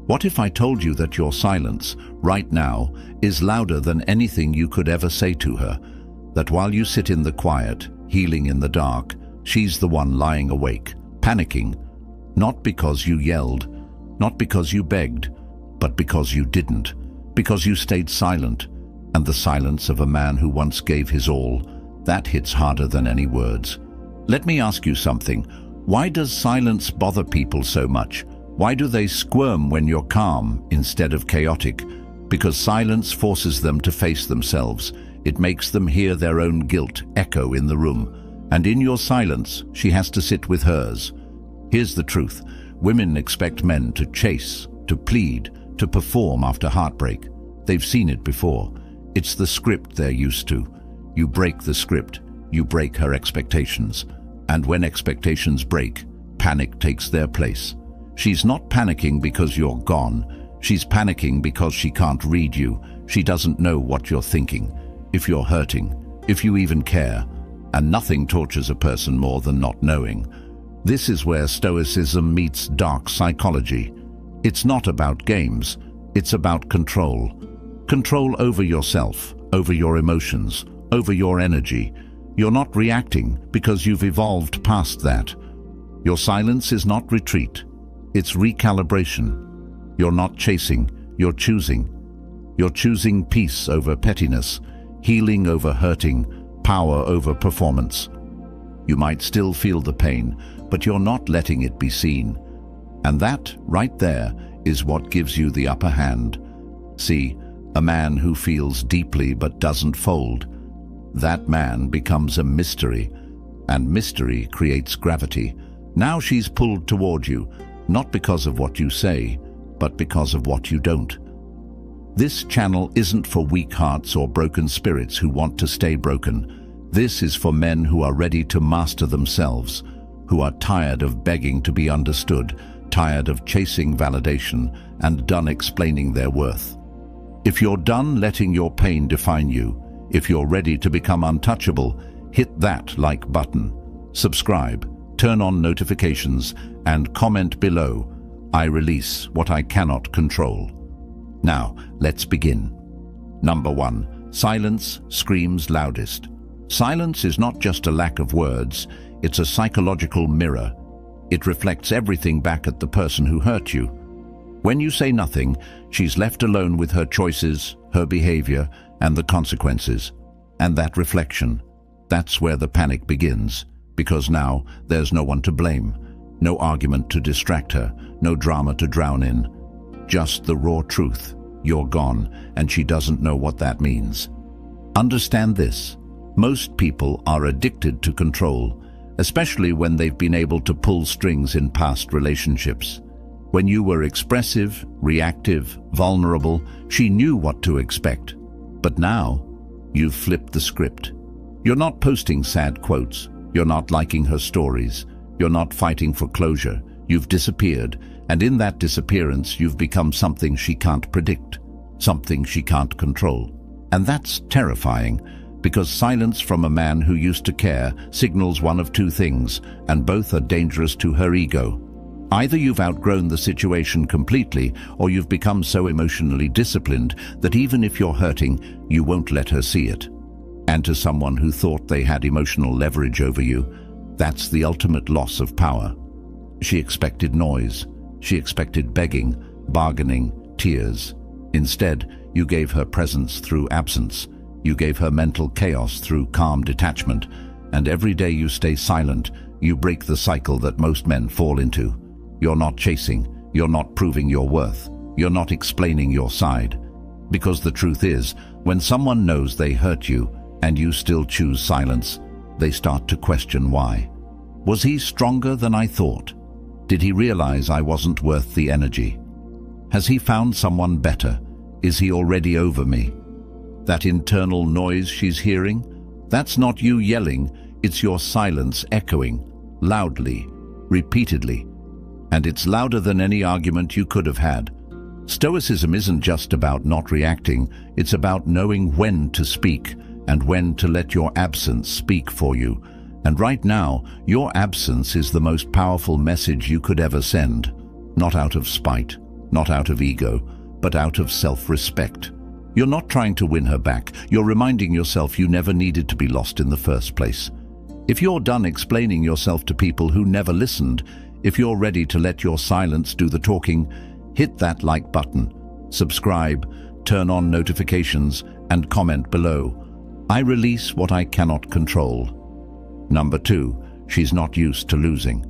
What if I told you that your silence, right now, is louder than anything you could ever say to her? That while you sit in the quiet, healing in the dark, she's the one lying awake, panicking, not because you yelled, not because you begged, but because you didn't, because you stayed silent, and the silence of a man who once gave his all, that hits harder than any words. Let me ask you something. Why does silence bother people so much? Why do they squirm when you're calm instead of chaotic? Because silence forces them to face themselves. It makes them hear their own guilt echo in the room. And in your silence, she has to sit with hers. Here's the truth. Women expect men to chase, to plead, to perform after heartbreak. They've seen it before. It's the script they're used to. You break the script, you break her expectations. And when expectations break, panic takes their place. She's not panicking because you're gone. She's panicking because she can't read you. She doesn't know what you're thinking, if you're hurting, if you even care. And nothing tortures a person more than not knowing. This is where stoicism meets dark psychology. It's not about games, it's about control. Control over yourself, over your emotions, over your energy. You're not reacting because you've evolved past that. Your silence is not retreat, it's recalibration. You're not chasing, you're choosing. You're choosing peace over pettiness, healing over hurting, power over performance. You might still feel the pain, but you're not letting it be seen. And that, right there, is what gives you the upper hand. See, a man who feels deeply but doesn't fold. That man becomes a mystery, and mystery creates gravity. Now she's pulled toward you, not because of what you say, but because of what you don't. This channel isn't for weak hearts or broken spirits who want to stay broken. This is for men who are ready to master themselves, who are tired of begging to be understood, tired of chasing validation, and done explaining their worth. If you're done letting your pain define you, if you're ready to become untouchable, hit that like button, subscribe, turn on notifications, and comment below. I release what I cannot control. Now, let's begin. Number 1. Silence screams loudest. Silence is not just a lack of words, it's a psychological mirror. It reflects everything back at the person who hurt you. When you say nothing, she's left alone with her choices, her behavior, and the consequences. And that reflection, that's where the panic begins, because now there's no one to blame, no argument to distract her, no drama to drown in. Just the raw truth. You're gone, and she doesn't know what that means. Understand this. Most people are addicted to control, especially when they've been able to pull strings in past relationships. When you were expressive, reactive, vulnerable, she knew what to expect. But now, you've flipped the script. You're not posting sad quotes. You're not liking her stories. You're not fighting for closure. You've disappeared, and in that disappearance, you've become something she can't predict, something she can't control. And that's terrifying, because silence from a man who used to care signals one of two things, and both are dangerous to her ego. Either you've outgrown the situation completely, or you've become so emotionally disciplined that even if you're hurting, you won't let her see it. And to someone who thought they had emotional leverage over you, that's the ultimate loss of power. She expected noise. She expected begging, bargaining, tears. Instead, you gave her presence through absence. You gave her mental chaos through calm detachment. And every day you stay silent, you break the cycle that most men fall into. You're not chasing. You're not proving your worth. You're not explaining your side. Because the truth is, when someone knows they hurt you and you still choose silence, they start to question why. Was he stronger than I thought? Did he realize I wasn't worth the energy? Has he found someone better? Is he already over me? That internal noise she's hearing, that's not you yelling, it's your silence echoing, loudly, repeatedly. And it's louder than any argument you could have had. Stoicism isn't just about not reacting, it's about knowing when to speak and when to let your absence speak for you. And right now, your absence is the most powerful message you could ever send. Not out of spite, not out of ego, but out of self-respect. You're not trying to win her back. You're reminding yourself you never needed to be lost in the first place. If you're done explaining yourself to people who never listened, if you're ready to let your silence do the talking, hit that like button, subscribe, turn on notifications, and comment below. I release what I cannot control. Number 2, she's not used to losing.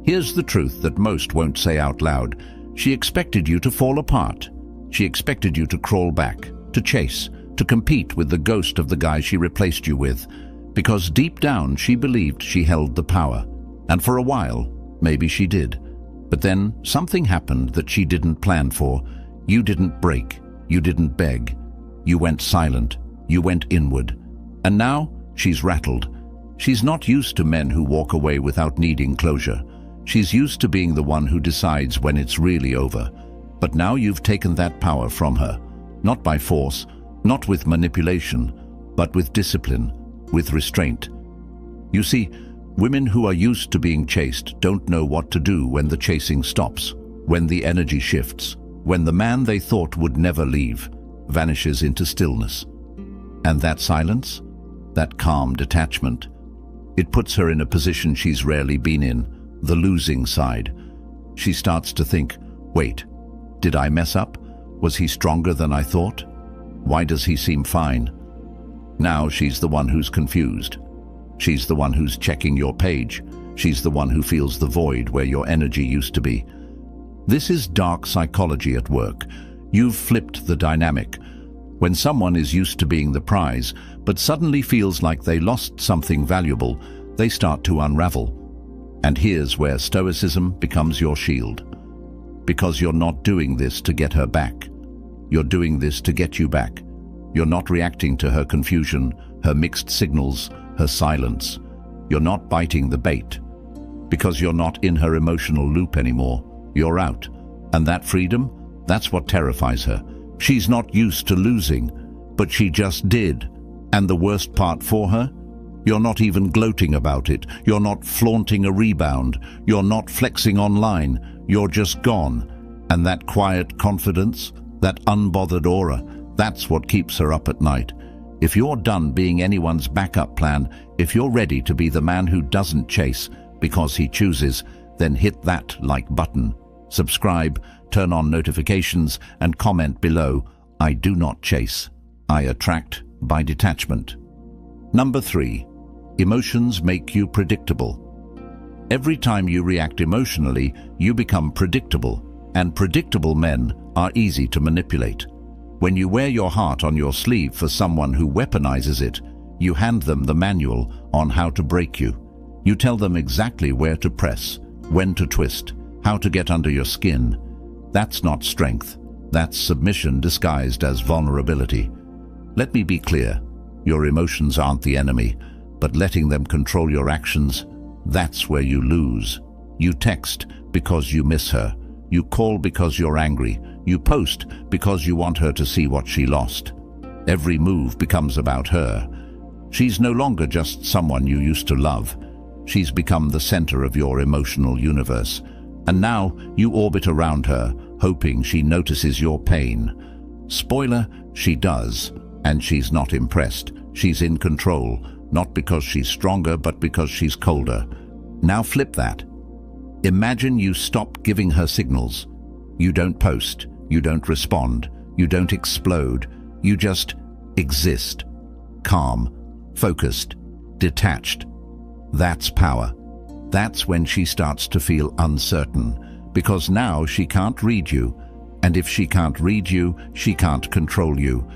Here's the truth that most won't say out loud. She expected you to fall apart. She expected you to crawl back, to chase, to compete with the ghost of the guy she replaced you with, because deep down she believed she held the power. And for a while, maybe she did. But then something happened that she didn't plan for. You didn't break. You didn't beg. You went silent. You went inward. And now she's rattled. She's not used to men who walk away without needing closure. She's used to being the one who decides when it's really over. But now you've taken that power from her. Not by force, not with manipulation, but with discipline, with restraint. You see, women who are used to being chased don't know what to do when the chasing stops, when the energy shifts, when the man they thought would never leave vanishes into stillness. And that silence, that calm detachment, it puts her in a position she's rarely been in, the losing side. She starts to think, wait, did I mess up? Was he stronger than I thought? Why does he seem fine? Now she's the one who's confused. She's the one who's checking your page. She's the one who feels the void where your energy used to be. This is dark psychology at work. You've flipped the dynamic. When someone is used to being the prize, but suddenly feels like they lost something valuable, they start to unravel. And here's where stoicism becomes your shield. Because you're not doing this to get her back. You're doing this to get you back. You're not reacting to her confusion, her mixed signals, her silence. You're not biting the bait. Because you're not in her emotional loop anymore. You're out. And that freedom, that's what terrifies her. She's not used to losing, but she just did. And the worst part for her? You're not even gloating about it. You're not flaunting a rebound. You're not flexing online. You're just gone. And that quiet confidence, that unbothered aura, that's what keeps her up at night. If you're done being anyone's backup plan, if you're ready to be the man who doesn't chase because he chooses, then hit that like button. Subscribe, turn on notifications, and comment below. I do not chase. I attract by detachment. Number 3. Emotions make you predictable. Every time you react emotionally, you become predictable, and predictable men are easy to manipulate. When you wear your heart on your sleeve for someone who weaponizes it, you hand them the manual on how to break you. You tell them exactly where to press, when to twist, how to get under your skin. That's not strength. That's submission disguised as vulnerability. Let me be clear. Your emotions aren't the enemy, but letting them control your actions, that's where you lose. You text because you miss her. You call because you're angry. You post because you want her to see what she lost. Every move becomes about her. She's no longer just someone you used to love. She's become the center of your emotional universe. And now you orbit around her, hoping she notices your pain. Spoiler, she does. And she's not impressed. She's in control, not because she's stronger, but because she's colder. Now flip that. Imagine you stop giving her signals. You don't post, you don't respond, you don't explode, you just exist. Calm, focused, detached. That's power. That's when she starts to feel uncertain, because now she can't read you, and if she can't read you, she can't control you.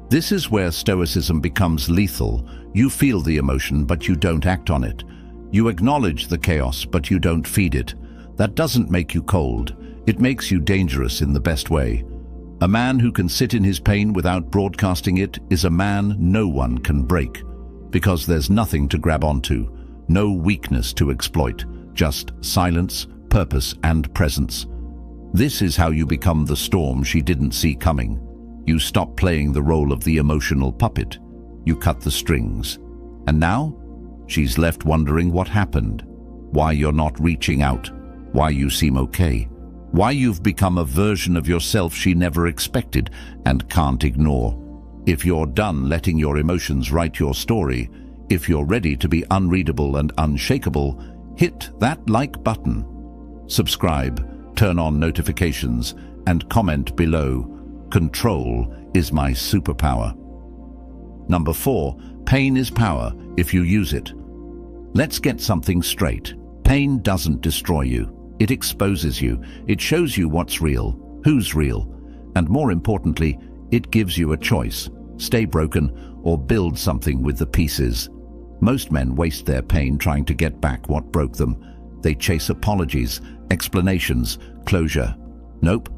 This is where stoicism becomes lethal. You feel the emotion, but you don't act on it. You acknowledge the chaos, but you don't feed it. That doesn't make you cold. It makes you dangerous in the best way. A man who can sit in his pain without broadcasting it is a man no one can break, because there's nothing to grab onto, no weakness to exploit, just silence, purpose, and presence. This is how you become the storm she didn't see coming. You stop playing the role of the emotional puppet. You cut the strings. And now, she's left wondering what happened, why you're not reaching out, why you seem okay. Why you've become a version of yourself she never expected and can't ignore. If you're done letting your emotions write your story, if you're ready to be unreadable and unshakable, hit that like button. Subscribe, turn on notifications, and comment below. Control is my superpower. Number 4, pain is power if you use it. Let's get something straight. Pain doesn't destroy you. It exposes you. It shows you what's real, who's real, and more importantly, it gives you a choice. Stay broken or build something with the pieces. Most men waste their pain trying to get back what broke them. They chase apologies, explanations, closure. Nope.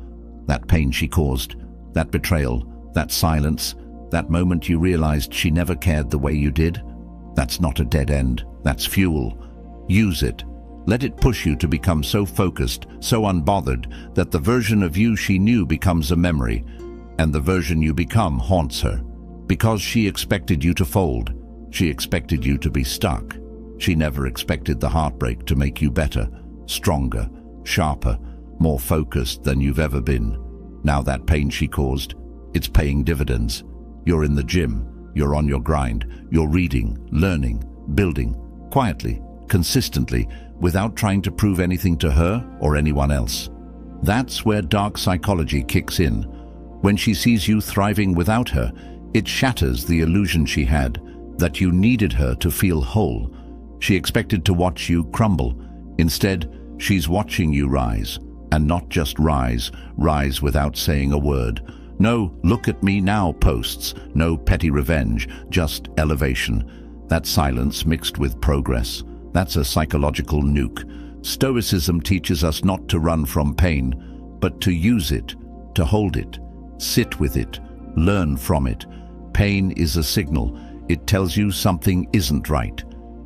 That pain she caused, that betrayal, that silence, that moment you realized she never cared the way you did, that's not a dead end. That's fuel. Use it. Let it push you to become so focused, so unbothered, that the version of you she knew becomes a memory, and the version you become haunts her. Because she expected you to fold. She expected you to be stuck. She never expected the heartbreak to make you better, stronger, sharper, more focused than you've ever been. Now that pain she caused, it's paying dividends. You're in the gym, you're on your grind, you're reading, learning, building, quietly, consistently, without trying to prove anything to her or anyone else. That's where dark psychology kicks in. When she sees you thriving without her, it shatters the illusion she had, that you needed her to feel whole. She expected to watch you crumble. Instead, she's watching you rise. And not just rise without saying a word. No "look at me now" posts, no petty revenge, just elevation. That silence mixed with progress. That's a psychological nuke. Stoicism teaches us not to run from pain, but to use it, to hold it, sit with it, learn from it. Pain is a signal. It tells you something isn't right.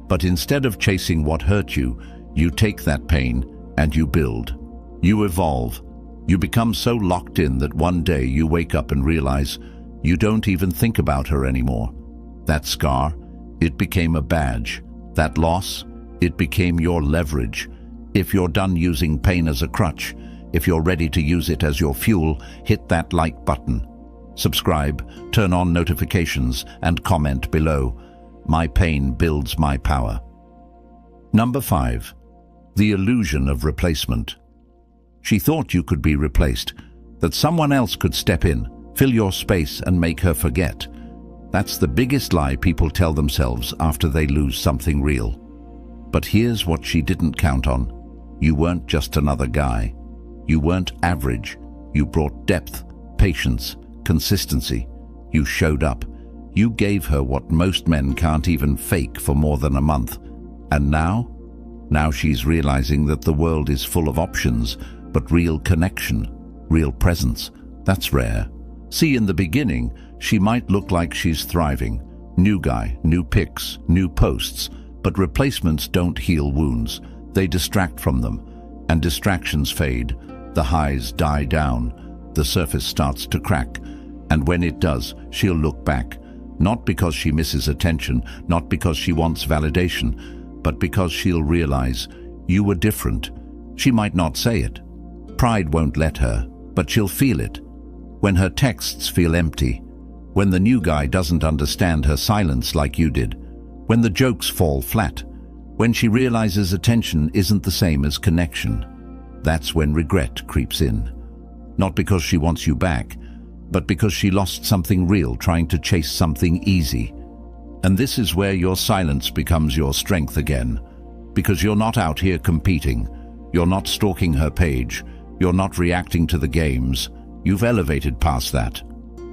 But instead of chasing what hurt you, you take that pain and you build. You evolve. You become so locked in that one day you wake up and realize you don't even think about her anymore. That scar, it became a badge. That loss, it became your leverage. If you're done using pain as a crutch, if you're ready to use it as your fuel, hit that like button. Subscribe, turn on notifications, and comment below. My pain builds my power. Number 5. The illusion of replacement. She thought you could be replaced, that someone else could step in, fill your space and make her forget. That's the biggest lie people tell themselves after they lose something real. But here's what she didn't count on. You weren't just another guy. You weren't average. You brought depth, patience, consistency. You showed up. You gave her what most men can't even fake for more than a month. And now? Now she's realizing that the world is full of options, but real connection, real presence, that's rare. See, in the beginning, she might look like she's thriving. New guy, new pics, new posts, but replacements don't heal wounds. They distract from them, and distractions fade. The highs die down. The surface starts to crack, and when it does, she'll look back. Not because she misses attention, not because she wants validation, but because she'll realize you were different. She might not say it. Pride won't let her, but she'll feel it. When her texts feel empty, when the new guy doesn't understand her silence like you did, when the jokes fall flat, when she realizes attention isn't the same as connection, that's when regret creeps in. Not because she wants you back, but because she lost something real trying to chase something easy. And this is where your silence becomes your strength again, because you're not out here competing. You're not stalking her page. You're not reacting to the games. You've elevated past that.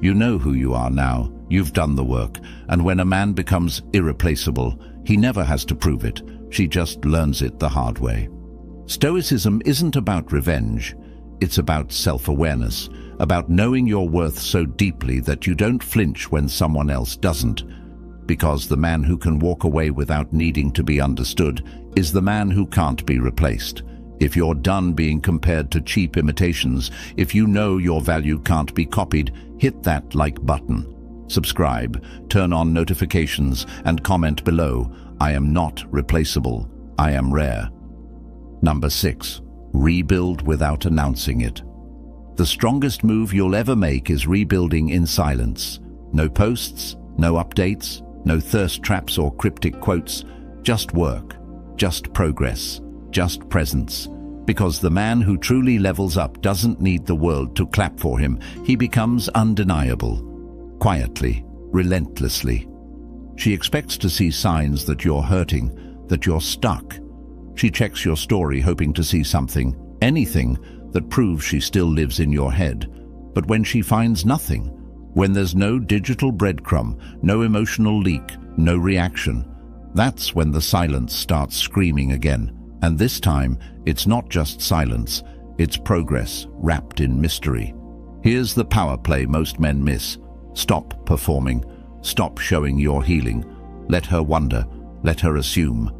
You know who you are now. You've done the work. And when a man becomes irreplaceable, he never has to prove it. She just learns it the hard way. Stoicism isn't about revenge. It's about self-awareness, about knowing your worth so deeply that you don't flinch when someone else doesn't. Because the man who can walk away without needing to be understood is the man who can't be replaced. If you're done being compared to cheap imitations, if you know your value can't be copied, hit that like button. Subscribe, turn on notifications, and comment below. I am not replaceable. I am rare. Number 6. Rebuild without announcing it. The strongest move you'll ever make is rebuilding in silence. No posts, no updates, no thirst traps or cryptic quotes. Just work, just progress, just presence. Because the man who truly levels up doesn't need the world to clap for him. He becomes undeniable. Quietly, relentlessly. She expects to see signs that you're hurting, that you're stuck. She checks your story hoping to see something, anything, that proves she still lives in your head. But when she finds nothing, when there's no digital breadcrumb, no emotional leak, no reaction, that's when the silence starts screaming again. And this time, it's not just silence, it's progress wrapped in mystery. Here's the power play most men miss. Stop performing. Stop showing your healing. Let her wonder. Let her assume.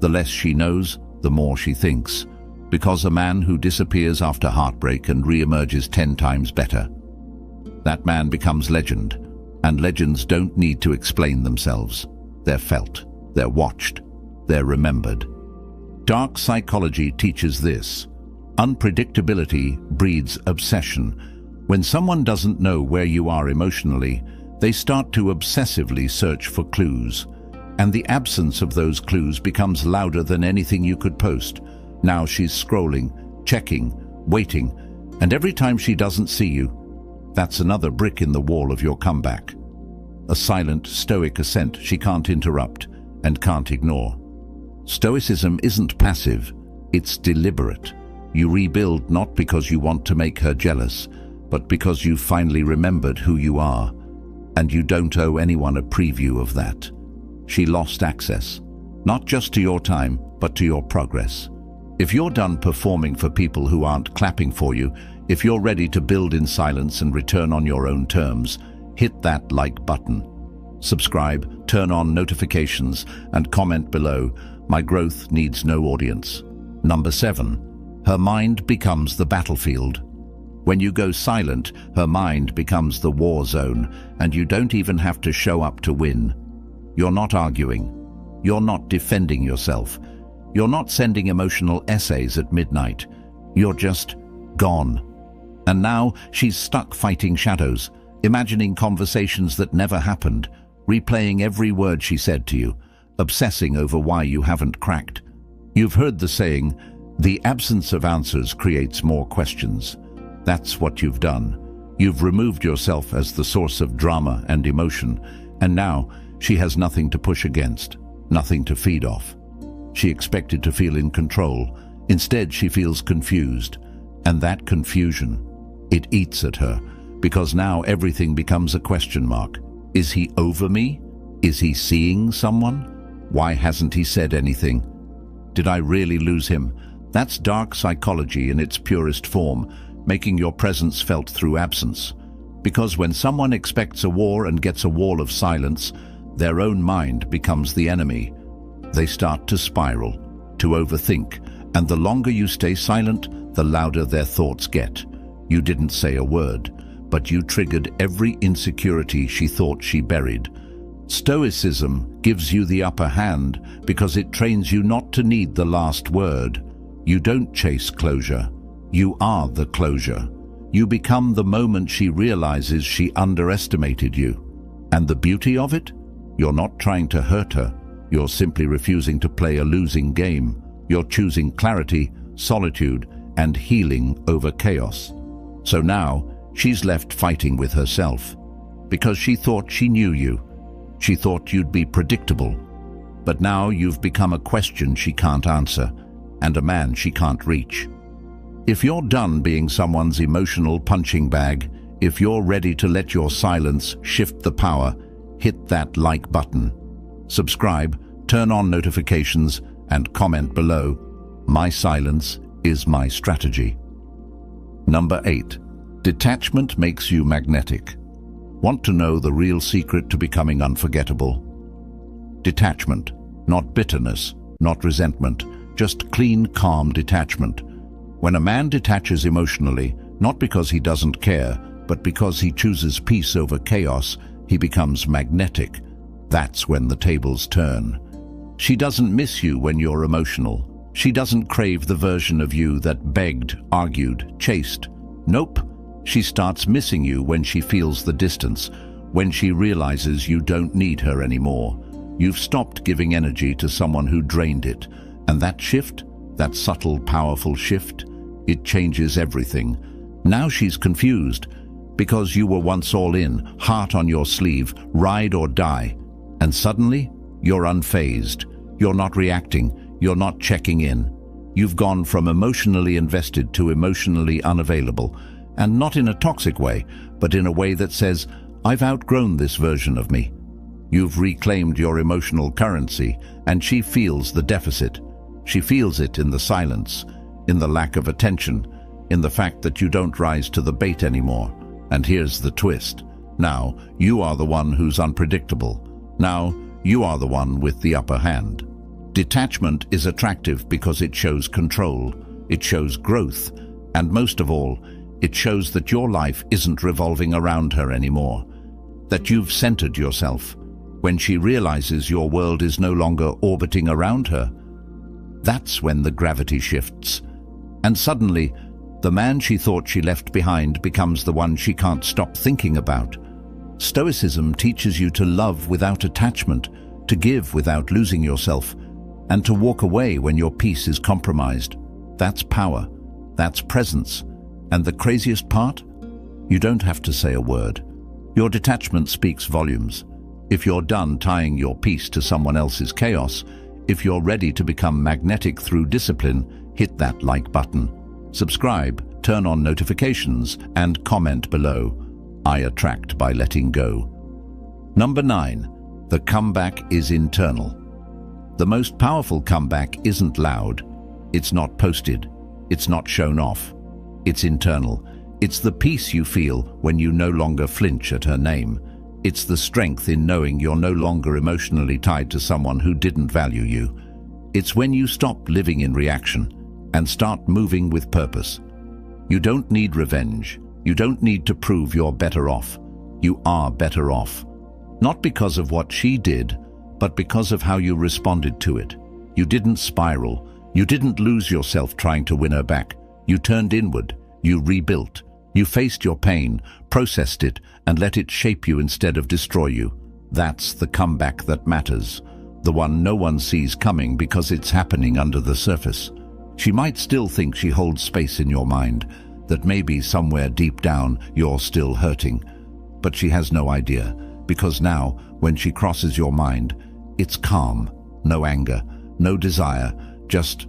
The less she knows, the more she thinks. Because a man who disappears after heartbreak and re-emerges 10 times better. That man becomes legend. And legends don't need to explain themselves. They're felt. They're watched. They're remembered. Dark psychology teaches this. Unpredictability breeds obsession. When someone doesn't know where you are emotionally, they start to obsessively search for clues. And the absence of those clues becomes louder than anything you could post. Now she's scrolling, checking, waiting, and every time she doesn't see you, that's another brick in the wall of your comeback. A silent, stoic ascent she can't interrupt and can't ignore. Stoicism isn't passive, it's deliberate. You rebuild not because you want to make her jealous, but because you've finally remembered who you are, and you don't owe anyone a preview of that. She lost access, not just to your time, but to your progress. If you're done performing for people who aren't clapping for you, if you're ready to build in silence and return on your own terms, hit that like button. Subscribe, turn on notifications, and comment below. My growth needs no audience. Number 7. Her mind becomes the battlefield. When you go silent, her mind becomes the war zone, and you don't even have to show up to win. You're not arguing. You're not defending yourself. You're not sending emotional essays at midnight. You're just gone. And now she's stuck fighting shadows, imagining conversations that never happened, replaying every word she said to you, obsessing over why you haven't cracked. You've heard the saying, the absence of answers creates more questions. That's what you've done. You've removed yourself as the source of drama and emotion, and now she has nothing to push against, nothing to feed off. She expected to feel in control. Instead, she feels confused. And that confusion, it eats at her, because now everything becomes a question mark. Is he over me? Is he seeing someone? Why hasn't he said anything? Did I really lose him? That's dark psychology in its purest form, making your presence felt through absence. Because when someone expects a war and gets a wall of silence, their own mind becomes the enemy. They start to spiral, to overthink, and the longer you stay silent, the louder their thoughts get. You didn't say a word, but you triggered every insecurity she thought she buried. Stoicism gives you the upper hand because it trains you not to need the last word. You don't chase closure. You are the closure. You become the moment she realizes she underestimated you. And the beauty of it? You're not trying to hurt her. You're simply refusing to play a losing game. You're choosing clarity, solitude, and healing over chaos. So now, she's left fighting with herself. Because she thought she knew you. She thought you'd be predictable. But now you've become a question she can't answer, and a man she can't reach. If you're done being someone's emotional punching bag, if you're ready to let your silence shift the power, hit that like button. Subscribe, turn on notifications, and comment below. My silence is my strategy. Number 8. Detachment makes you magnetic. Want to know the real secret to becoming unforgettable? Detachment, not bitterness, not resentment, just clean, calm detachment. When a man detaches emotionally, not because he doesn't care, but because he chooses peace over chaos, he becomes magnetic. That's when the tables turn. She doesn't miss you when you're emotional. She doesn't crave the version of you that begged, argued, chased. Nope. She starts missing you when she feels the distance, when she realizes you don't need her anymore. You've stopped giving energy to someone who drained it. And that shift, that subtle, powerful shift, it changes everything. Now she's confused, because you were once all in, heart on your sleeve, ride or die. And suddenly, you're unfazed. You're not reacting. You're not checking in. You've gone from emotionally invested to emotionally unavailable. And not in a toxic way, but in a way that says, I've outgrown this version of me. You've reclaimed your emotional currency, and she feels the deficit. She feels it in the silence, in the lack of attention, in the fact that you don't rise to the bait anymore. And here's the twist. Now, you are the one who's unpredictable. Now, you are the one with the upper hand. Detachment is attractive because it shows control, it shows growth, and most of all, it shows that your life isn't revolving around her anymore, that you've centered yourself. When she realizes your world is no longer orbiting around her, that's when the gravity shifts. And suddenly, the man she thought she left behind becomes the one she can't stop thinking about. Stoicism teaches you to love without attachment, to give without losing yourself, and to walk away when your peace is compromised. That's power. That's presence. And the craziest part? You don't have to say a word. Your detachment speaks volumes. If you're done tying your peace to someone else's chaos, if you're ready to become magnetic through discipline, hit that like button. Subscribe, turn on notifications, and comment below. I attract by letting go. Number 9. The comeback is internal. The most powerful comeback isn't loud. It's not posted. It's not shown off. It's internal. It's the peace you feel when you no longer flinch at her name. It's the strength in knowing you're no longer emotionally tied to someone who didn't value you. It's when you stop living in reaction and start moving with purpose. You don't need revenge. You don't need to prove you're better off. You are better off. Not because of what she did, but because of how you responded to it. You didn't spiral. You didn't lose yourself trying to win her back. You turned inward. You rebuilt. You faced your pain, processed it, and let it shape you instead of destroy you. That's the comeback that matters. The one no one sees coming because it's happening under the surface. She might still think she holds space in your mind, that maybe somewhere deep down you're still hurting. But she has no idea, because now, when she crosses your mind, it's calm, no anger, no desire, just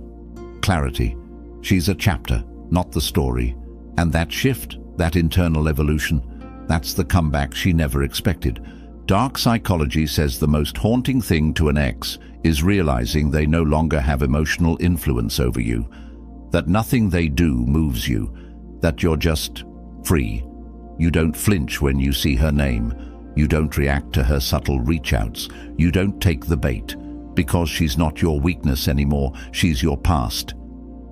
clarity. She's a chapter, not the story. And that shift, that internal evolution, that's the comeback she never expected. Dark psychology says the most haunting thing to an ex is realizing they no longer have emotional influence over you, that nothing they do moves you, that you're just free. You don't flinch when you see her name. You don't react to her subtle reach-outs. You don't take the bait, because she's not your weakness anymore, she's your past.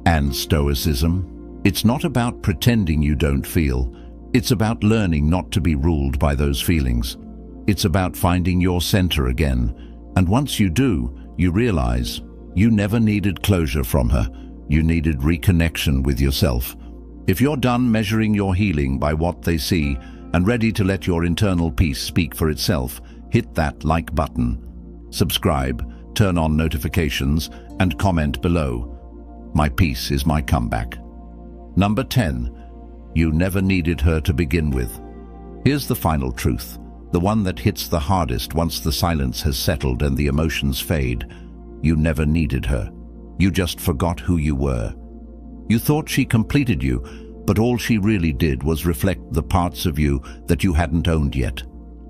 And stoicism? It's not about pretending you don't feel. It's about learning not to be ruled by those feelings. It's about finding your center again. And once you do, you realize you never needed closure from her. You needed reconnection with yourself. If you're done measuring your healing by what they see and ready to let your internal peace speak for itself, hit that like button. Subscribe, turn on notifications, and comment below. My peace is my comeback. Number 10. You never needed her to begin with. Here's the final truth, the one that hits the hardest once the silence has settled and the emotions fade. You never needed her. You just forgot who you were. You thought she completed you, but all she really did was reflect the parts of you that you hadn't owned yet.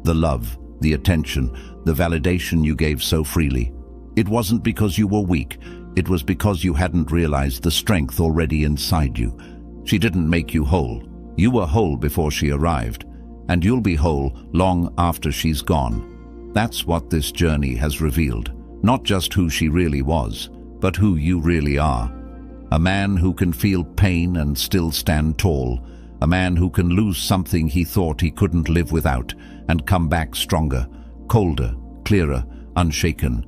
The love, the attention, the validation you gave so freely. It wasn't because you were weak. It was because you hadn't realized the strength already inside you. She didn't make you whole. You were whole before she arrived, and you'll be whole long after she's gone. That's what this journey has revealed. Not just who she really was, but who you really are. A man who can feel pain and still stand tall. A man who can lose something he thought he couldn't live without and come back stronger, colder, clearer, unshaken.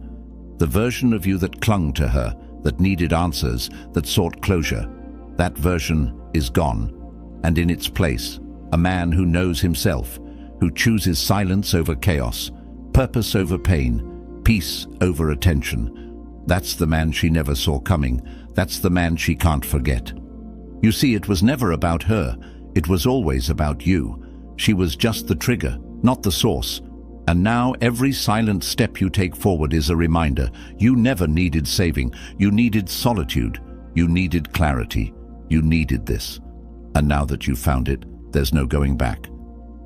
The version of you that clung to her, that needed answers, that sought closure. That version is gone, and in its place, a man who knows himself, who chooses silence over chaos, purpose over pain, peace over attention. That's the man she never saw coming. That's the man she can't forget. You see, it was never about her. It was always about you. She was just the trigger, not the source. And now every silent step you take forward is a reminder. You never needed saving. You needed solitude. You needed clarity. You needed this. And now that you've found it, there's no going back.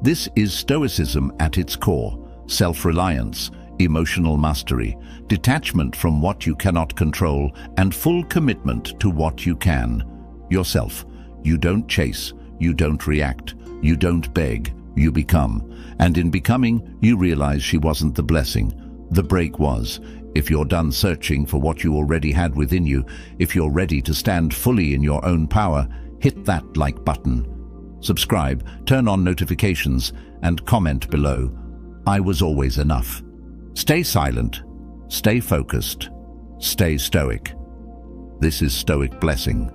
This is Stoicism at its core. Self-reliance, emotional mastery, detachment from what you cannot control, and full commitment to what you can. Yourself. You don't chase. You don't react. You don't beg. You become. And in becoming, you realize she wasn't the blessing. The break was. If you're done searching for what you already had within you, if you're ready to stand fully in your own power, hit that like button. Subscribe, turn on notifications, and comment below. I was always enough. Stay silent, stay focused, stay stoic. This is Stoic Blessing.